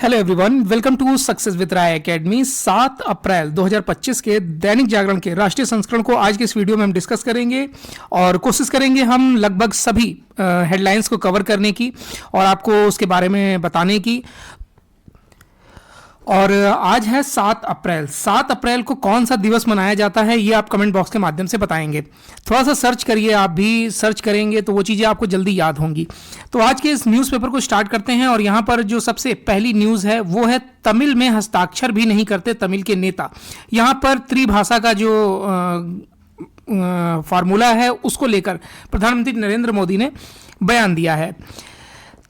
Hello everyone, welcome to success with Rai academy. 7 अप्रैल 2025 के दैनिक जागरण के राष्ट्रीय संस्करण को आज के इस वीडियो में हम डिस्कस करेंगे और कोशिश करेंगे हम लगभग सभी हेडलाइंस को कवर करने की और आपको उसके बारे में बताने की। और आज है 7 अप्रैल। 7 अप्रैल को कौन सा दिवस मनाया जाता है ये आप कमेंट बॉक्स के माध्यम से बताएंगे। थोड़ा सा सर्च करिए, आप भी सर्च करेंगे तो वो चीज़ें आपको जल्दी याद होंगी। तो आज के इस न्यूज़पेपर को स्टार्ट करते हैं और यहाँ पर जो सबसे पहली न्यूज़ है वो है तमिल में हस्ताक्षर भी नहीं करते तमिल के नेता। यहाँ पर त्रिभाषा का जो फार्मूला है उसको लेकर प्रधानमंत्री नरेंद्र मोदी ने बयान दिया है।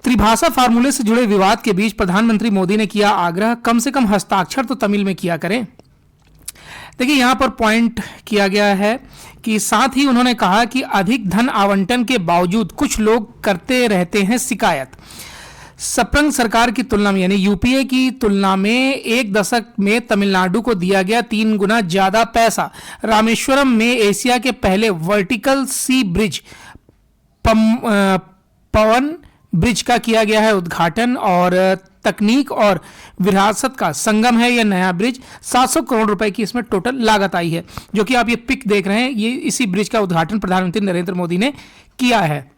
त्रिभाषा फार्मूले से जुड़े विवाद के बीच प्रधानमंत्री मोदी ने किया आग्रह, कम से कम हस्ताक्षर तो तमिल में किया करें। देखिए यहाँ पर पॉइंट किया गया है कि साथ ही उन्होंने कहा कि अधिक धन आवंटन के बावजूद कुछ लोग करते रहते हैं शिकायत। सप्रंग सरकार की तुलना में यानी यूपीए की तुलना में एक दशक में तमिलनाडु को दिया गया 3 गुना ज्यादा पैसा। रामेश्वरम में एशिया के पहले वर्टिकल सी ब्रिज पवन ब्रिज का किया गया है उद्घाटन और तकनीक और विरासत का संगम है यह नया ब्रिज। 700 करोड़ रुपए की इसमें टोटल लागत आई है, जो कि आप ये पिक देख रहे हैं। ये इसी ब्रिज का उद्घाटन प्रधानमंत्री नरेंद्र मोदी ने किया है।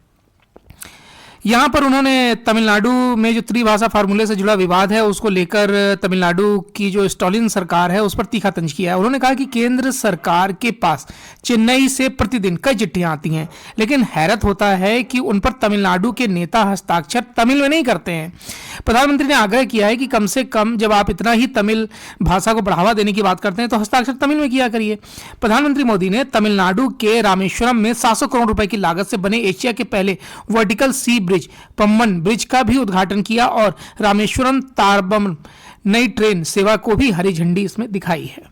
यहाँ पर उन्होंने तमिलनाडु में जो त्रिभाषा फार्मूले से जुड़ा विवाद है उसको लेकर तमिलनाडु की जो स्टालिन सरकार है उस पर तीखा तंज किया है। उन्होंने कहा कि केंद्र सरकार के पास चेन्नई से प्रतिदिन कई चिट्ठियां आती हैं, लेकिन हैरत होता है कि उन पर तमिलनाडु के नेता हस्ताक्षर तमिल में नहीं करते हैं। प्रधानमंत्री ने आग्रह किया है कि कम से कम जब आप इतना ही तमिल भाषा को बढ़ावा देने की बात करते हैं तो हस्ताक्षर तमिल में किया करिए। प्रधानमंत्री मोदी ने तमिलनाडु के रामेश्वरम में 700 करोड़ रुपए की लागत से बने एशिया के पहले वर्टिकल सी ब्रिज पम्बन ब्रिज का भी उद्घाटन किया और रामेश्वरम तारबम नई ट्रेन सेवा को भी हरी झंडी इसमें दिखाई है।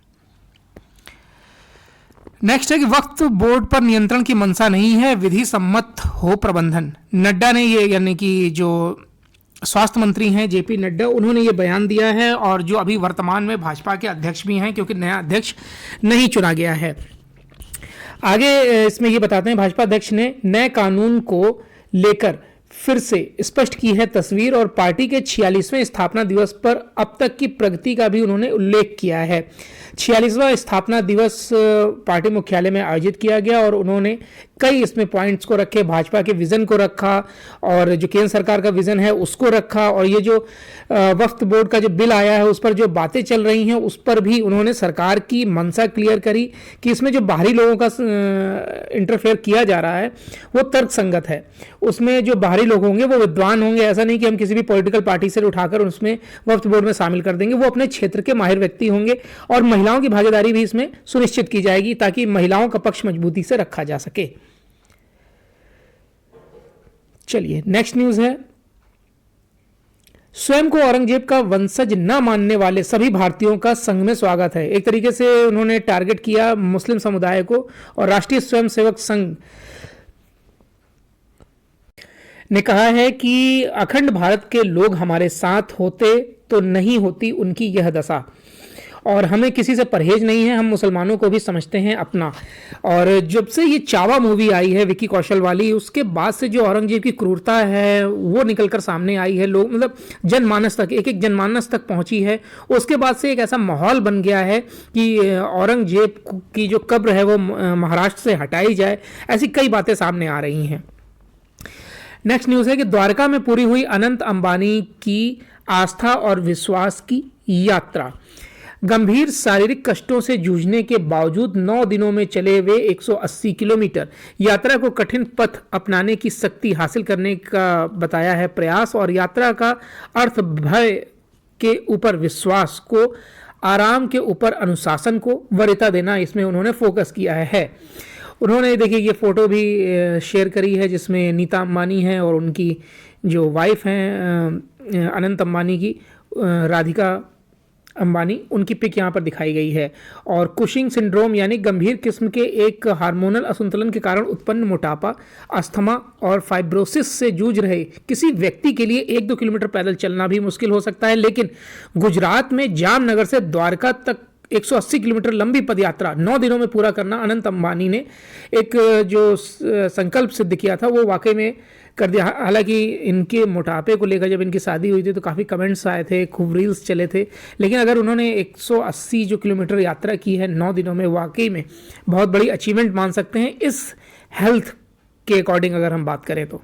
नेक्स्ट है कि वक्फ बोर्ड पर नियंत्रण की मंशा नहीं है, विधि सम्मत हो प्रबंधन। नड्डा ने ये यानी कि जो स्वास्थ्य मंत्री हैं जेपी नड्डा, उन्होंने ये बयान दिया है और जो अभी वर्तमान में भाजपा के अध्यक्ष भी हैं क्योंकि नया अध्यक्ष नहीं चुना गया है। आगे इसमें ये बताते हैं भाजपा अध्यक्ष ने नए कानून को लेकर फिर से स्पष्ट की है तस्वीर और पार्टी के 46वें स्थापना दिवस पर अब तक की प्रगति का भी उन्होंने उल्लेख किया है। 46वां स्थापना दिवस पार्टी मुख्यालय में आयोजित किया गया और उन्होंने कई इसमें पॉइंट्स को रखे, भाजपा के विजन को रखा और जो केंद्र सरकार का विजन है उसको रखा और ये जो वक्फ बोर्ड का जो बिल आया है उस पर जो बातें चल रही हैं उस पर भी उन्होंने सरकार की मंशा क्लियर करी कि इसमें जो बाहरी लोगों का इंटरफेयर किया जा रहा है वो तर्कसंगत है। उसमें जो बाहरी लोग होंगे वो विद्वान होंगे, ऐसा नहीं कि हम किसी भी पॉलिटिकल पार्टी से उठाकर उसमें वक्फ बोर्ड में शामिल कर देंगे। वो अपने क्षेत्र के माहिर व्यक्ति होंगे और महिलाओं की भागीदारी भी इसमें सुनिश्चित की जाएगी ताकि महिलाओं का पक्ष मजबूती से रखा जा सके। चलिए नेक्स्ट न्यूज है, स्वयं को औरंगजेब का वंशज न मानने वाले सभी भारतीयों का संघ में स्वागत है। एक तरीके से उन्होंने टारगेट किया मुस्लिम समुदाय को और राष्ट्रीय स्वयंसेवक संघ ने कहा है कि अखंड भारत के लोग हमारे साथ होते तो नहीं होती उनकी यह दशा और हमें किसी से परहेज नहीं है, हम मुसलमानों को भी समझते हैं अपना। और जब से ये चावा मूवी आई है विकी कौशल वाली, उसके बाद से जो औरंगजेब की क्रूरता है वो निकलकर सामने आई है। लोग मतलब जनमानस तक एक जनमानस तक पहुंची है। उसके बाद से एक ऐसा माहौल बन गया है कि औरंगजेब की जो कब्र है वो महाराष्ट्र से हटाई जाए, ऐसी कई बातें सामने आ रही हैं। नेक्स्ट न्यूज़ है कि द्वारका में पूरी हुई अनंत अंबानी की आस्था और विश्वास की यात्रा। गंभीर शारीरिक कष्टों से जूझने के बावजूद 9 दिनों में चले हुए 180 किलोमीटर यात्रा को कठिन पथ अपनाने की शक्ति हासिल करने का बताया है प्रयास और यात्रा का अर्थ भय के ऊपर विश्वास को, आराम के ऊपर अनुशासन को वरीयता देना, इसमें उन्होंने फोकस किया है। उन्होंने देखिए ये फोटो भी शेयर करी है जिसमें नीता अंबानी है और उनकी जो वाइफ हैं अनंत अंबानी की राधिका अंबानी, उनकी पिक यहाँ पर दिखाई गई है। और कुशिंग सिंड्रोम यानी गंभीर किस्म के एक हार्मोनल असंतुलन के कारण उत्पन्न मोटापा, अस्थमा और फाइब्रोसिस से जूझ रहे किसी व्यक्ति के लिए 1-2 किलोमीटर पैदल चलना भी मुश्किल हो सकता है, लेकिन गुजरात में जामनगर से द्वारका तक 180 किलोमीटर लंबी पदयात्रा 9 दिनों में पूरा करना अनंत अंबानी ने एक जो संकल्प सिद्ध किया था वो वाकई में कर दिया। हालांकि इनके मोटापे को लेकर जब इनकी शादी हुई थी तो काफ़ी कमेंट्स आए थे, खूब रील्स चले थे, लेकिन अगर उन्होंने 180 जो किलोमीटर यात्रा की है 9 दिनों में, वाकई में बहुत बड़ी अचीवमेंट मान सकते हैं इस हेल्थ के अकॉर्डिंग अगर हम बात करें तो।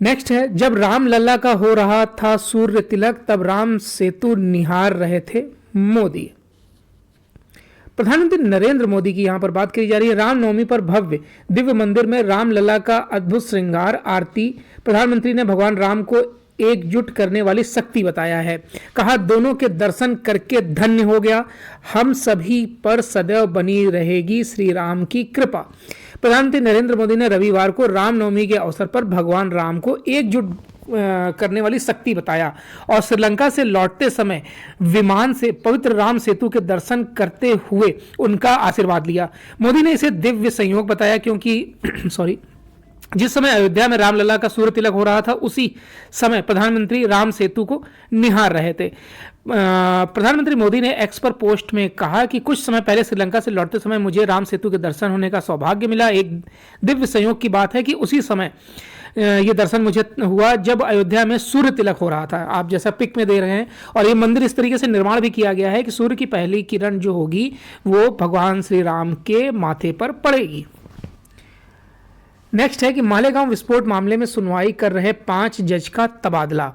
नेक्स्ट है, जब रामलला का हो रहा था सूर्य तिलक, तब राम सेतु निहार रहे थे मोदी। प्रधानमंत्री नरेंद्र मोदी की यहां पर बात करी जा रही है। रामनवमी पर भव्य दिव्य मंदिर में रामलला का अद्भुत श्रृंगार, आरती। प्रधानमंत्री ने भगवान राम को एकजुट करने वाली शक्ति बताया है। कहा, दोनों के दर्शन करके धन्य हो गया, हम सभी पर सदैव बनी रहेगी श्री राम की कृपा। प्रधानमंत्री नरेंद्र मोदी ने रविवार को रामनवमी के अवसर पर भगवान राम को एकजुट करने वाली शक्ति बताया और श्रीलंका से लौटते समय विमान से पवित्र राम सेतु के दर्शन करते हुए उनका आशीर्वाद लिया। मोदी ने इसे दिव्य संयोग बताया क्योंकि जिस समय अयोध्या में रामलला का सूर्य तिलक हो रहा था उसी समय प्रधानमंत्री राम सेतु को निहार रहे थे। प्रधानमंत्री मोदी ने एक्स पर पोस्ट में कहा कि कुछ समय पहले श्रीलंका से लौटते समय मुझे राम सेतु के दर्शन होने का सौभाग्य मिला। एक दिव्य संयोग की बात है कि उसी समय ये दर्शन मुझे हुआ जब अयोध्या में सूर्य तिलक हो रहा था, आप जैसा पिक में दे रहे हैं। और ये मंदिर इस तरीके से निर्माण भी किया गया है कि सूर्य की पहली किरण जो होगी वो भगवान श्री राम के माथे पर पड़ेगी। नेक्स्ट है कि मालेगांव विस्फोट मामले में सुनवाई कर रहे 5 जज का तबादला।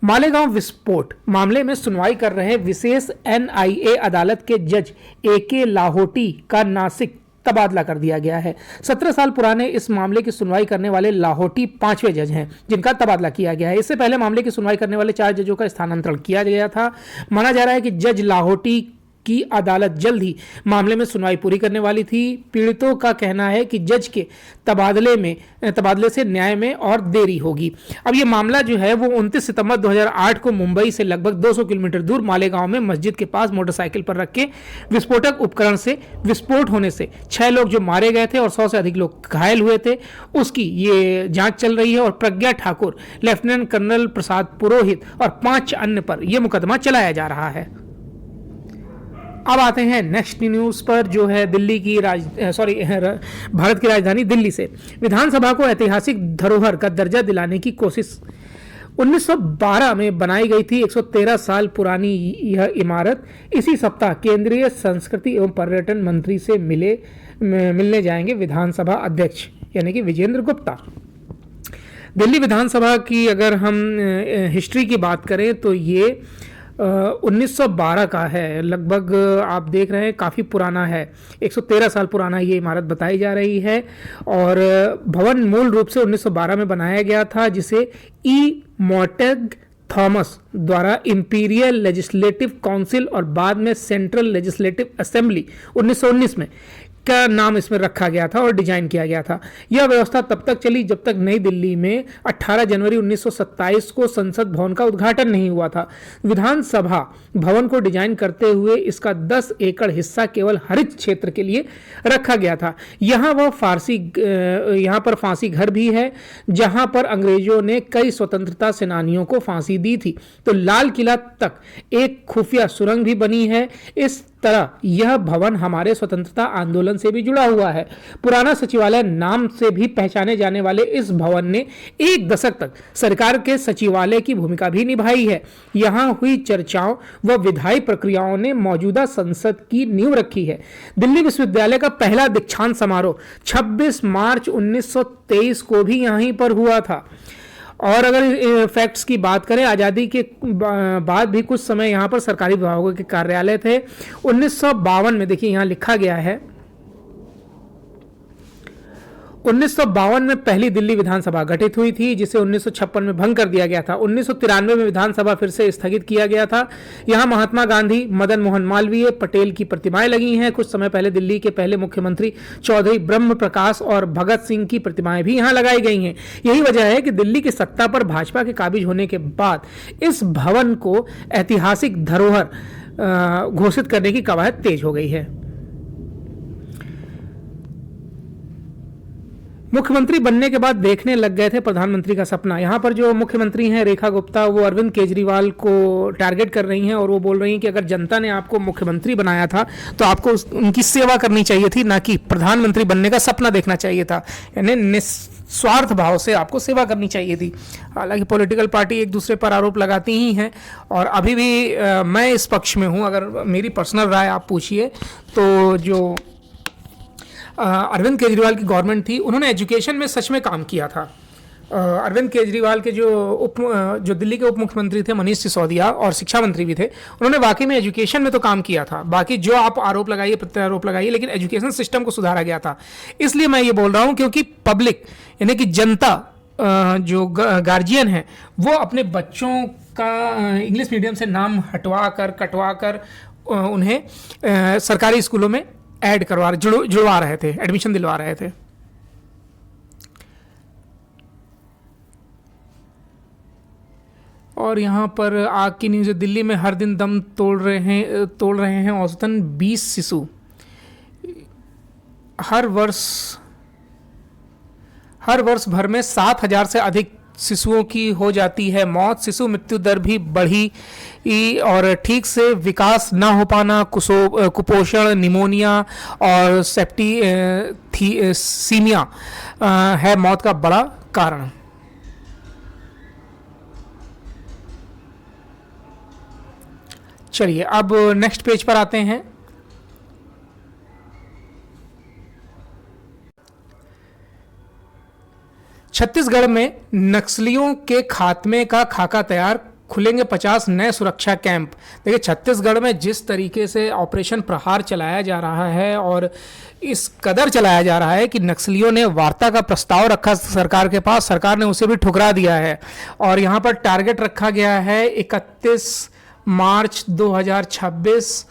मालेगांव विस्फोट मामले में सुनवाई कर रहे विशेष एनआईए अदालत के जज AK लाहोटी का नासिक तबादला कर दिया गया है। 17 साल पुराने इस मामले की सुनवाई करने वाले लाहोटी 5वें जज हैं जिनका तबादला किया गया है। इससे पहले मामले की सुनवाई करने वाले 4 जजों का स्थानांतरण किया गया था। माना जा रहा है कि जज लाहोटी की अदालत जल्द ही मामले में सुनवाई पूरी करने वाली थी। पीड़ितों का कहना है कि जज के तबादले से न्याय में और देरी होगी। अब ये मामला जो है वो 29 सितंबर 2008 को मुंबई से लगभग 200 किलोमीटर दूर मालेगांव में मस्जिद के पास मोटरसाइकिल पर रख के विस्फोटक उपकरण से विस्फोट होने से 6 लोग जो मारे गए थे और 100 से अधिक लोग घायल हुए थे उसकी ये जांच चल रही है। और प्रज्ञा ठाकुर, लेफ्टिनेंट कर्नल प्रसाद पुरोहित और 5 अन्य पर यह मुकदमा चलाया जा रहा है। अब आते हैं नेक्स्ट न्यूज़ पर जो है दिल्ली की भारत की राजधानी दिल्ली से विधानसभा को ऐतिहासिक धरोहर का दर्जा दिलाने की कोशिश। 1912 में बनाई गई थी 113 साल पुरानी यह इमारत इसी सप्ताह केंद्रीय संस्कृति एवं पर्यटन मंत्री से मिलने जाएंगे विधानसभा अध्यक्ष यानी कि विजेंद्र गुप्ता। दिल्ली विधानसभा की अगर हम हिस्ट्री की बात करें तो ये 1912 का है, लगभग आप देख रहे हैं काफ़ी पुराना है। 113 साल पुराना ये इमारत बताई जा रही है। और भवन मूल रूप से 1912 में बनाया गया था जिसे ई मॉर्टेग थॉमस द्वारा इंपीरियल लेजिस्लेटिव काउंसिल और बाद में सेंट्रल लेजिस्लेटिव असेंबली 1919 में का नाम इसमें रखा गया था और डिजाइन किया गया था। यह व्यवस्था तब तक चली जब तक नई दिल्ली में 18 जनवरी 1927 को संसद भवन का उद्घाटन नहीं हुआ था। विधानसभा भवन को डिजाइन करते हुए इसका 10 एकड़ हिस्सा केवल हरित क्षेत्र के लिए रखा गया था। यहाँ पर फांसी घर भी है जहां पर अंग्रेजों ने कई स्वतंत्रता सेनानियों को फांसी दी थी। तो लाल किला तक एक खुफिया सुरंग भी बनी है। इस तरह यह भवन हमारे स्वतंत्रता आंदोलन से भी जुड़ा हुआ है। पुराना सचिवालय नाम से भी पहचाने जाने वाले इस भवन ने 1 दशक तक सरकार के सचिवालय की भूमिका भी निभाई है। यहां हुई चर्चाओं व विधायी प्रक्रियाओं ने मौजूदा संसद की नींव रखी है। दिल्ली विश्वविद्यालय का पहला दीक्षांत समारोह 26 मार्च 1923 को भी यहीं पर हुआ था। और अगर फैक्ट्स की बात करें, आज़ादी के बाद भी कुछ समय यहाँ पर सरकारी विभागों के कार्यालय थे। 1952 में देखिए यहाँ लिखा गया है 1952 में पहली दिल्ली विधानसभा गठित हुई थी जिसे 1956 में भंग कर दिया गया था। 1993 में विधानसभा फिर से स्थगित किया गया था। यहाँ महात्मा गांधी, मदन मोहन मालवीय, पटेल की प्रतिमाएं लगी हैं। कुछ समय पहले दिल्ली के पहले मुख्यमंत्री चौधरी ब्रह्म प्रकाश और भगत सिंह की प्रतिमाएं भी यहाँ लगाई गई हैं। यही वजह है कि दिल्ली की सत्ता पर भाजपा के काबिज होने के बाद इस भवन को ऐतिहासिक धरोहर घोषित करने की कवायद तेज हो गई है। मुख्यमंत्री बनने के बाद देखने लग गए थे प्रधानमंत्री का सपना। यहाँ पर जो मुख्यमंत्री हैं रेखा गुप्ता, वो अरविंद केजरीवाल को टारगेट कर रही हैं और वो बोल रही हैं कि अगर जनता ने आपको मुख्यमंत्री बनाया था तो आपको उनकी सेवा करनी चाहिए थी, ना कि प्रधानमंत्री बनने का सपना देखना चाहिए था। यानी निस्वार्थ भाव से आपको सेवा करनी चाहिए थी। हालांकि पॉलिटिकल पार्टी एक दूसरे पर आरोप लगाती ही हैं और अभी भी मैं इस पक्ष में हूँ। अगर मेरी पर्सनल राय आप पूछिए तो जो अरविंद केजरीवाल की गवर्नमेंट थी, उन्होंने एजुकेशन में सच में काम किया था। अरविंद केजरीवाल के जो दिल्ली के उप मुख्यमंत्री थे मनीष सिसोदिया, और शिक्षा मंत्री भी थे, उन्होंने वाकई में एजुकेशन में तो काम किया था। बाकी जो आप आरोप लगाइए, प्रत्यारोप लगाइए, लेकिन एजुकेशन सिस्टम को सुधारा गया था। इसलिए मैं ये बोल रहा हूँ क्योंकि पब्लिक यानी कि जनता, जो गार्जियन है, वो अपने बच्चों का इंग्लिश मीडियम से नाम कटवा कर उन्हें सरकारी स्कूलों में जुड़वा रहे थे, एडमिशन दिलवा रहे थे। और यहाँ पर आग की न्यूज़, दिल्ली में हर दिन दम तोड़ रहे हैं औसतन 20 शिशु। हर वर्ष भर में 7,000 से अधिक शिशुओं की हो जाती है मौत। शिशु मृत्यु दर भी बढ़ी और ठीक से विकास ना हो पाना, कुपोषण, निमोनिया और सेप्टिसीमिया है मौत का बड़ा कारण। चलिए अब नेक्स्ट पेज पर आते हैं। छत्तीसगढ़ में नक्सलियों के खात्मे का खाका तैयार, खुलेंगे 50 नए सुरक्षा कैंप। देखिए, छत्तीसगढ़ में जिस तरीके से ऑपरेशन प्रहार चलाया जा रहा है और इस कदर चलाया जा रहा है कि नक्सलियों ने वार्ता का प्रस्ताव रखा सरकार के पास, सरकार ने उसे भी ठुकरा दिया है। और यहाँ पर टारगेट रखा गया है 31 मार्च 2026,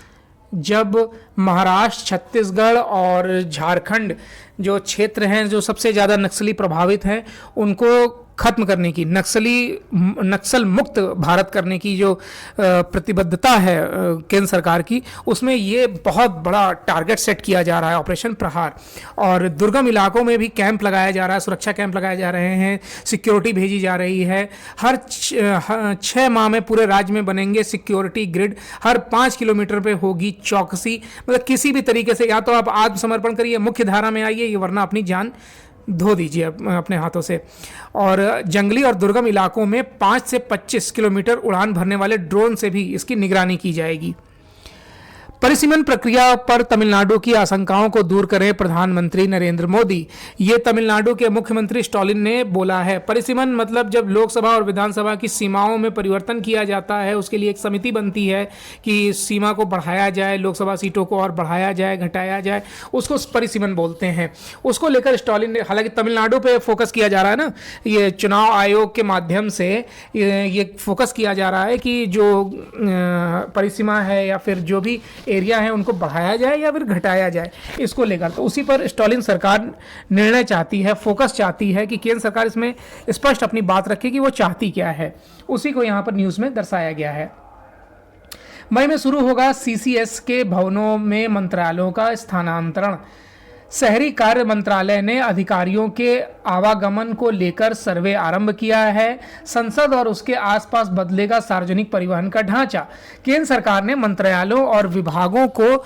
जब महाराष्ट्र, छत्तीसगढ़ और झारखंड जो क्षेत्र हैं जो सबसे ज़्यादा नक्सली प्रभावित हैं, उनको खत्म करने की, नक्सल मुक्त भारत करने की जो प्रतिबद्धता है केंद्र सरकार की, उसमें ये बहुत बड़ा टारगेट सेट किया जा रहा है, ऑपरेशन प्रहार। और दुर्गम इलाकों में भी कैंप लगाया जा रहा है, सुरक्षा कैंप लगाए जा रहे हैं, सिक्योरिटी भेजी जा रही है। हर 6 माह में पूरे राज्य में बनेंगे सिक्योरिटी ग्रिड, हर 5 किलोमीटर पे होगी चौकसी। मतलब किसी भी तरीके से या तो आप आत्मसमर्पण करिए, मुख्य धारा में आइए, वरना अपनी जान धो दीजिए अपने हाथों से। और जंगली और दुर्गम इलाकों में 5 से 25 किलोमीटर उड़ान भरने वाले ड्रोन से भी इसकी निगरानी की जाएगी। परिसीमन प्रक्रिया पर तमिलनाडु की आशंकाओं को दूर करें प्रधानमंत्री नरेंद्र मोदी, ये तमिलनाडु के मुख्यमंत्री स्टालिन ने बोला है। परिसीमन मतलब जब लोकसभा और विधानसभा की सीमाओं में परिवर्तन किया जाता है, उसके लिए एक समिति बनती है कि सीमा को बढ़ाया जाए, लोकसभा सीटों को और बढ़ाया जाए, घटाया जाए, उसको परिसीमन बोलते हैं। उसको लेकर स्टालिन ने, हालांकि तमिलनाडु पे फोकस किया जा रहा है ना, ये चुनाव आयोग के माध्यम से ये फोकस किया जा रहा है कि जो परिसीमा है या फिर जो भी एरिया है उनको बढ़ाया जाए या फिर घटाया जाए, इसको लेकर। तो उसी पर स्टालिन सरकार निर्णय चाहती है, फोकस चाहती है कि केंद्र सरकार इसमें स्पष्ट अपनी बात रखे कि वो चाहती क्या है। उसी को यहाँ पर न्यूज़ में दर्शाया गया है। मई में शुरू होगा सीसीएस के भवनों में मंत्रालयों का स्थानांतरण। शहरी कार्य मंत्रालय ने अधिकारियों के आवागमन को लेकर सर्वे आरंभ किया है। संसद और उसके आसपास बदलेगा सार्वजनिक परिवहन का ढांचा। केंद्र सरकार ने मंत्रालयों और विभागों को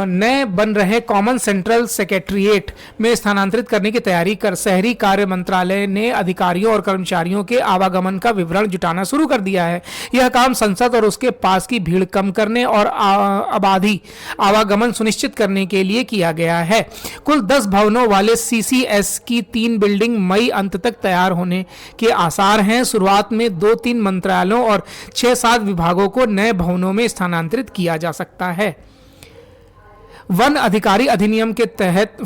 नए बन रहे कॉमन सेंट्रल सेक्रेटरीट में स्थानांतरित करने की तैयारी कर शहरी कार्य मंत्रालय ने अधिकारियों और कर्मचारियों के आवागमन का विवरण जुटाना शुरू कर दिया है। यह काम संसद और उसके पास की भीड़ कम करने और आबादी आवागमन सुनिश्चित करने के लिए किया गया है। कुल 10 भवनों वाले सीसीएस की 3 बिल्डिंग मई अंत तक तैयार होने के आसार हैं। शुरुआत में 2-3 मंत्रालयों और 6-7 विभागों को नए भवनों में स्थानांतरित किया जा सकता है। वन अधिकार अधिनियम के तहत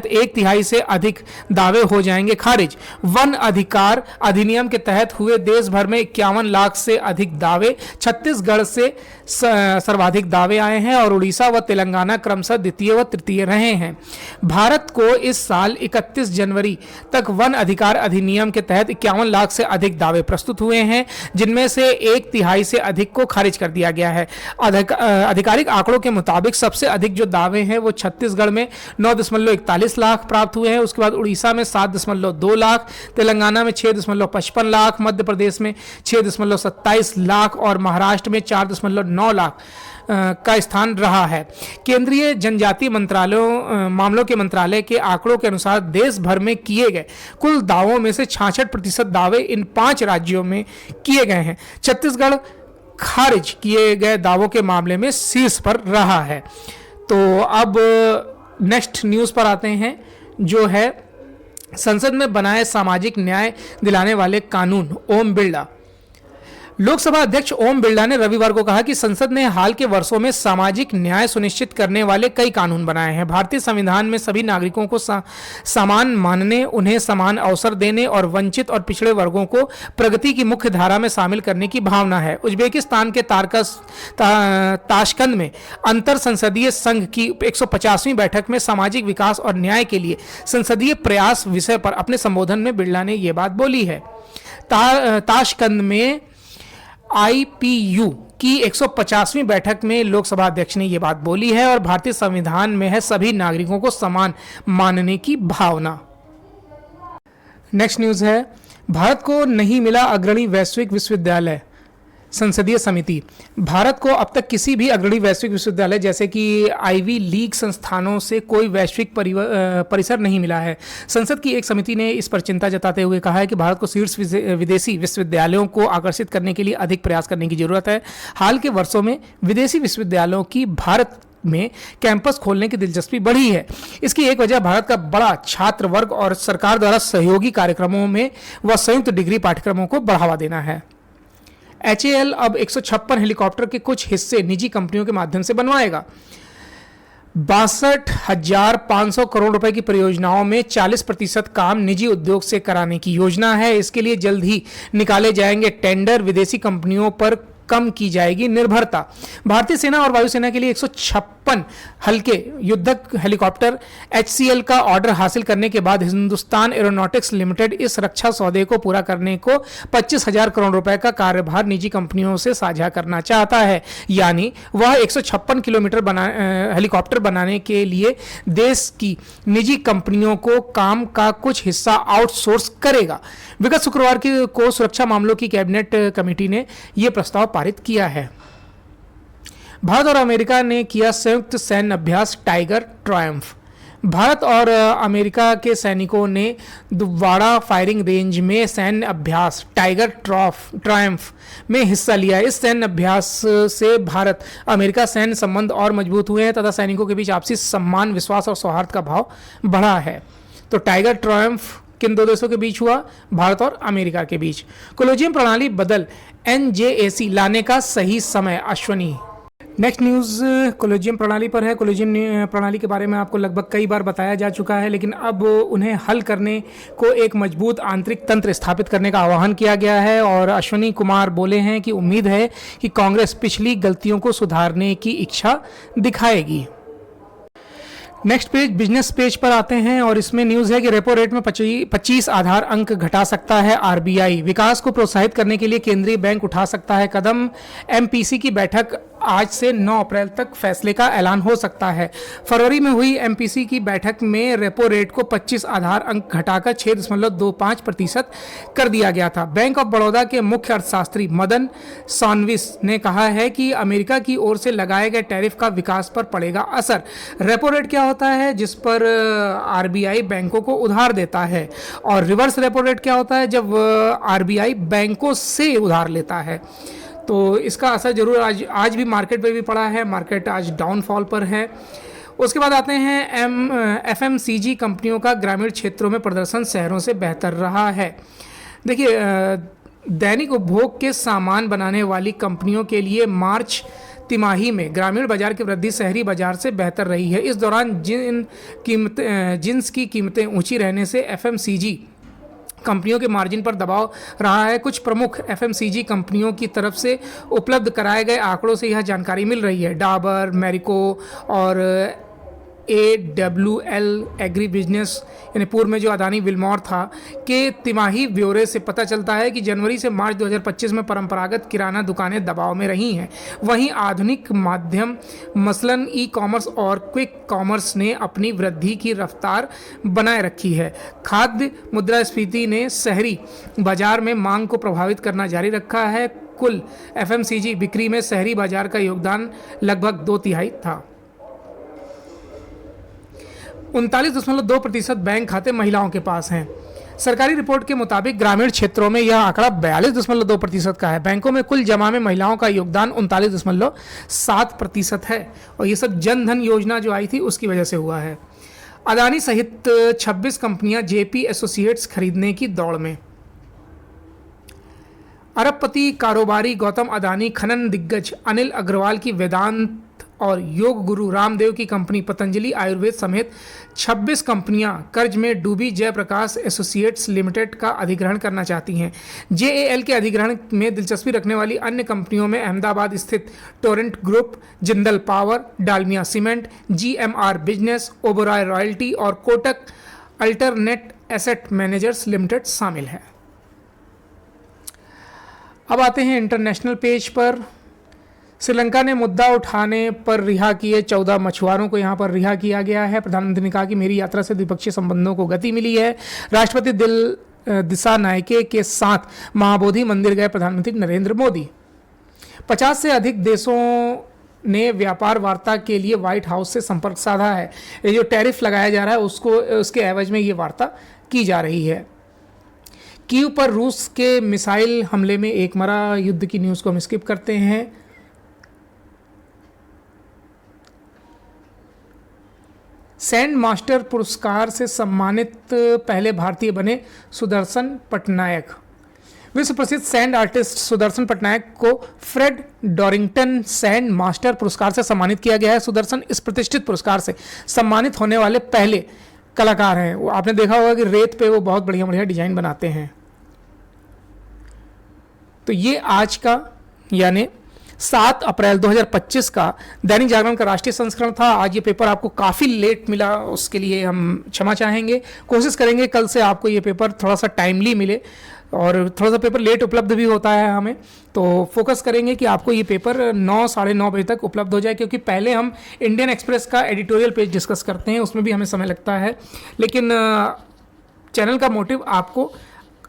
1/3 से अधिक दावे हो जाएंगे खारिज। वन अधिकार अधिनियम के तहत हुए देश भर में 51 लाख से अधिक दावे। छत्तीसगढ़ से सर्वाधिक दावे आए हैं और उड़ीसा व तेलंगाना क्रमशः द्वितीय व तृतीय रहे हैं। भारत को इस साल 31 जनवरी तक वन अधिकार अधिनियम के तहत 51 लाख से अधिक दावे प्रस्तुत हुए हैं, जिनमें से 1/3 से अधिक को खारिज कर दिया गया है। आधिकारिक आंकड़ों के मुताबिक सबसे अधिक जो दावे हैं वो छत्तीसगढ़ में 9.41 लाख प्राप्त हुए हैं, उसके बाद उड़ीसा में 7.2 लाख, तेलंगाना में 6.55 लाख, मध्य प्रदेश में 6.27 लाख और महाराष्ट्र में 4.9 लाख का स्थान रहा है। केंद्रीय जनजातीय मामलों के मंत्रालय के आंकड़ों के अनुसार देश भर में किए गए कुल दावों में से 66% दावे इन 5 राज्यों में किए गए हैं। छत्तीसगढ़ खारिज किए गए दावों के मामले में शीर्ष पर रहा है। तो अब नेक्स्ट न्यूज़ पर आते हैं, जो है संसद में बनाए सामाजिक न्याय दिलाने वाले कानून। ओम बिरला। लोकसभा अध्यक्ष ओम बिरला ने रविवार को कहा कि संसद ने हाल के वर्षों में सामाजिक न्याय सुनिश्चित करने वाले कई कानून बनाए हैं। भारतीय संविधान में सभी नागरिकों को समान मानने, उन्हें समान अवसर देने और वंचित और पिछड़े वर्गों को प्रगति की मुख्य धारा में शामिल करने की भावना है। उज्बेकिस्तान के ताशकंद में अंतर संसदीय संघ की 150वीं बैठक में सामाजिक विकास और न्याय के लिए संसदीय प्रयास विषय पर अपने संबोधन में बिरला ने यह बात बोली है। ताशकंद में IPU की 150वीं बैठक में लोकसभा अध्यक्ष ने यह बात बोली है और भारतीय संविधान में है सभी नागरिकों को समान मानने की भावना। नेक्स्ट न्यूज़ है, भारत को नहीं मिला अग्रणी वैश्विक विश्वविद्यालय। संसदीय समिति। भारत को अब तक किसी भी अग्रणी वैश्विक विश्वविद्यालय जैसे कि आईवी लीग संस्थानों से कोई वैश्विक परिसर नहीं मिला है। संसद की एक समिति ने इस पर चिंता जताते हुए कहा है कि भारत को शीर्ष विदेशी विश्वविद्यालयों को आकर्षित करने के लिए अधिक प्रयास करने की जरूरत है। हाल के वर्षों में विदेशी विश्वविद्यालयों की भारत में कैंपस खोलने की दिलचस्पी बढ़ी है। इसकी एक वजह भारत का बड़ा छात्र वर्ग और सरकार द्वारा सहयोगी कार्यक्रमों में व संयुक्त डिग्री पाठ्यक्रमों को बढ़ावा देना है। HAL अब 156 हेलीकॉप्टर के कुछ हिस्से निजी कंपनियों के माध्यम से बनवाएगा। 62,500 करोड़ रुपए की परियोजनाओं में 40% काम निजी उद्योग से कराने की योजना है। इसके लिए जल्द ही निकाले जाएंगे टेंडर। विदेशी कंपनियों पर कम की जाएगी निर्भरता। भारतीय सेना और वायुसेना के लिए 156 हल्के युद्धक हेलीकॉप्टर HCL का ऑर्डर हासिल करने के बाद हिंदुस्तान एरोनॉटिक्स लिमिटेड इस रक्षा सौदे को पूरा करने को 25,000 करोड़ रुपए का कार्यभार निजी कंपनियों से साझा करना चाहता है। यानी वह 156 किलोमीटर हेलीकॉप्टर बनाने के लिए देश की निजी कंपनियों को काम का कुछ हिस्सा आउटसोर्स करेगा। विगत शुक्रवार को सुरक्षा मामलों की कैबिनेट कमेटी ने यह प्रस्ताव पारित किया है। भारत और अमेरिका ने किया संयुक्त सैन्य अभ्यास टाइगर ट्रायम्फ। भारत और अमेरिका के सैनिकों ने दुवाड़ा फायरिंग रेंज में सैन्य अभ्यास टाइगर ट्रायम्फ में हिस्सा लिया। इस सैन्य अभ्यास से भारत अमेरिका सैन्य संबंध और मजबूत हुए हैं तथा सैनिकों के बीच आपसी सम्मान, विश्वास और सौहार्द का भाव बढ़ा है। तो टाइगर ट्रायम्फ किन दो देशों के बीच हुआ? भारत और अमेरिका के बीच। कोलोजियम प्रणाली बदल NJAC लाने का सही समय, अश्वनी। नेक्स्ट न्यूज़ कोलोजियम प्रणाली पर है। कोलोजियम प्रणाली के बारे में आपको लगभग कई बार बताया जा चुका है, लेकिन अब उन्हें हल करने को एक मजबूत आंतरिक तंत्र स्थापित करने का आह्वान किया गया है और अश्वनी कुमार बोले हैं कि उम्मीद है कि कांग्रेस पिछली गलतियों को सुधारने की इच्छा दिखाएगी। नेक्स्ट पेज बिजनेस पेज पर आते हैं और इसमें न्यूज़ है कि रेपो रेट में 25 आधार अंक घटा सकता है RBI। विकास को प्रोत्साहित करने के लिए केंद्रीय बैंक उठा सकता है कदम। MPC की बैठक आज से 9 अप्रैल तक फैसले का ऐलान हो सकता है। फरवरी में हुई MPC की बैठक में रेपो रेट को 25 आधार अंक घटाकर 6.25% कर दिया गया था। बैंक ऑफ बड़ौदा के मुख्य अर्थशास्त्री मदन सानविस ने कहा है कि अमेरिका की ओर से लगाए गए टैरिफ का विकास पर पड़ेगा असर। रेपो रेट क्या होता है? जिस पर RBI बैंकों को उधार देता है, और रिवर्स रेपो रेट क्या होता है? जब RBI बैंकों से उधार लेता है। तो इसका असर जरूर आज भी मार्केट पे भी पड़ा है। मार्केट आज डाउनफॉल पर है। उसके बाद आते हैं FMCG कंपनियों का ग्रामीण क्षेत्रों में प्रदर्शन शहरों से बेहतर रहा है। देखिए, दैनिक उपभोग के सामान बनाने वाली कंपनियों के लिए मार्च तिमाही में ग्रामीण बाजार की वृद्धि शहरी बाजार से बेहतर रही है। इस दौरान जिन्स की कीमतें ऊंची रहने से FMCG कंपनियों के मार्जिन पर दबाव रहा है। कुछ प्रमुख एफएमसीजी कंपनियों की तरफ से उपलब्ध कराए गए आंकड़ों से यह जानकारी मिल रही है। डाबर, मैरिको और AWL एग्री बिजनेस यानी पूर्व में जो अदानी विलमोर था के तिमाही ब्यौरे से पता चलता है कि जनवरी से मार्च 2025 में परंपरागत किराना दुकानें दबाव में रही हैं। वहीं आधुनिक माध्यम मसलन ई कॉमर्स और क्विक कॉमर्स ने अपनी वृद्धि की रफ्तार बनाए रखी है। खाद्य मुद्रास्फीति ने शहरी बाजार में मांग को प्रभावित करना जारी रखा है। कुल एफएमसीजी बिक्री में शहरी बाजार का योगदान लगभग 2/3 था। 39.2% बैंक खाते महिलाओं के पास हैं। सरकारी रिपोर्ट के मुताबिक ग्रामीण क्षेत्रों में यह आंकड़ा 42.2% का है। बैंकों में कुल जमा में महिलाओं का योगदान 39.7% है और ये सब जन धन योजना जो आई थी उसकी वजह से हुआ है। अदानी सहित 26 कंपनियां जेपी एसोसिएट्स खरीदने की दौड़ में। अरबपति कारोबारी गौतम अदानी, खनन दिग्गज अनिल अग्रवाल की वेदांत और योग गुरु रामदेव की कंपनी पतंजलि आयुर्वेद समेत 26 कंपनियां कर्ज में डूबी जयप्रकाश एसोसिएट्स लिमिटेड का अधिग्रहण करना चाहती हैं। जेएएल के अधिग्रहण में दिलचस्पी रखने वाली अन्य कंपनियों में अहमदाबाद स्थित Torrent group, Jindal power, Dalmia cement, GMR business, Oberoi royalty और Kotak alternate asset managers limited शामिल है। अब आते हैं इंटरनेशनल पेज पर। श्रीलंका ने मुद्दा उठाने पर रिहा किए 14 मछुआरों को यहां पर रिहा किया गया है। प्रधानमंत्री ने कहा कि मेरी यात्रा से द्विपक्षीय संबंधों को गति मिली है। राष्ट्रपति दिसानायके के साथ महाबोधि मंदिर गए प्रधानमंत्री नरेंद्र मोदी। 50 से अधिक देशों ने व्यापार वार्ता के लिए व्हाइट हाउस से संपर्क साधा है। ये जो टैरिफ लगाया जा रहा है उसके एवज में ये वार्ता की जा रही है। कीव पर रूस के मिसाइल हमले में एक मरा। युद्ध की न्यूज़ को हम स्किप करते हैं। सैंड मास्टर पुरस्कार से सम्मानित पहले भारतीय बने सुदर्शन पटनायक। विश्व प्रसिद्ध सैंड आर्टिस्ट सुदर्शन पटनायक को फ्रेड डॉरिंगटन सैंड मास्टर पुरस्कार से सम्मानित किया गया है। सुदर्शन इस प्रतिष्ठित पुरस्कार से सम्मानित होने वाले पहले कलाकार हैं। आपने देखा होगा कि रेत पे वो बहुत बढ़िया बढ़िया डिजाइन बनाते हैं। तो ये आज का यानी 7 अप्रैल 2025 का दैनिक जागरण का राष्ट्रीय संस्करण था। आज ये पेपर आपको काफ़ी लेट मिला, उसके लिए हम क्षमा चाहेंगे। कोशिश करेंगे कल से आपको ये पेपर थोड़ा सा टाइमली मिले, और थोड़ा सा पेपर लेट उपलब्ध भी होता है हमें, तो फोकस करेंगे कि आपको ये पेपर 9 साढ़े 9 बजे तक उपलब्ध हो जाए, क्योंकि पहले हम इंडियन एक्सप्रेस का एडिटोरियल पेज डिस्कस करते हैं, उसमें भी हमें समय लगता है। लेकिन चैनल का मोटिव आपको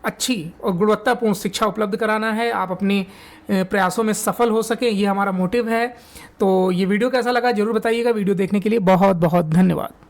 अच्छी और गुणवत्तापूर्ण शिक्षा उपलब्ध कराना है, आप अपने प्रयासों में सफल हो सकें, ये हमारा मोटिव है। तो ये वीडियो कैसा लगा जरूर बताइएगा। वीडियो देखने के लिए बहुत बहुत धन्यवाद।